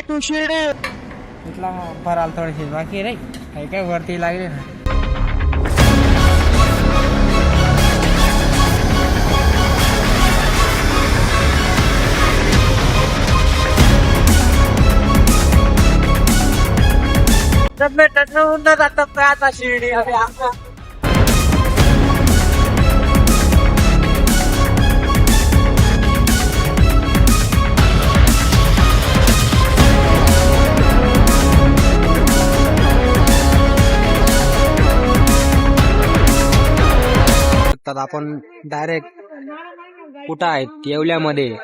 तू शिर्डी इथला भराल थोडीशी बाकी रे काही काय वरती लागले ना. जातात आता शिर्डी तर आपण डायरेक्ट कुठं आहे येवल्यामध्ये.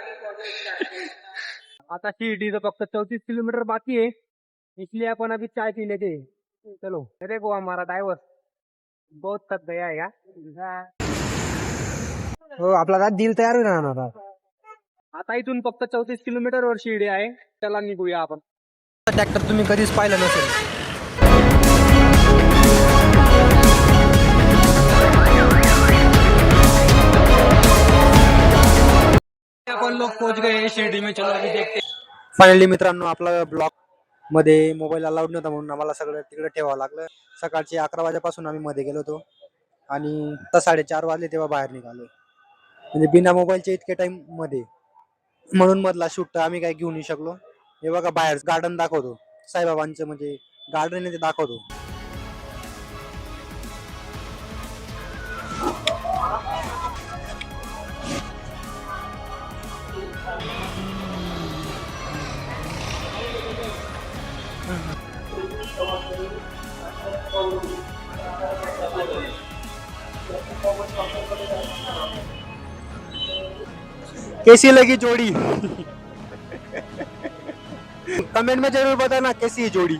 आता शिर्डीचं फक्त 34 किलोमीटर बाकी आहे, इसलिए अपन अभी चाय पी लेते. चलो अरे को हमारा ड्राइवर बहुत थक गया है यार. हो आपला आज दिल तयार राहणार. आता इथून फक्त 34 किलोमीटर वर शिर्डी आहे, त्याला निघूया आपण. ट्रॅक्टर तुम्ही कधीच पाहिलं नसेल. आपण लोग पोहोच गए शिर्डी में. चलो अभी देखते. फायनली मित्रांनो आपला ब्लॉक मध्ये मोबाईल अलाउड नव्हता म्हणून आम्हाला सगळं तिकडे ठेवावं लागलं. सकाळचे 11 वाजेपासून आम्ही मध्ये गेलो होतो आणि आता 4:30 वाजले तेव्हा बाहेर निघालो. म्हणजे बिना मोबाईलच्या इतके टाइम मध्ये, म्हणून मधला शूट आम्ही काय घेऊन येऊ शकलो. हे बघा बाहेर गार्डन दाखवतो, साईबाबांचं म्हणजे गार्डन आहे ते दाखवतो. कैसी लगी जोड़ी? कमेंट में जरूर बताना कैसी है जोड़ी.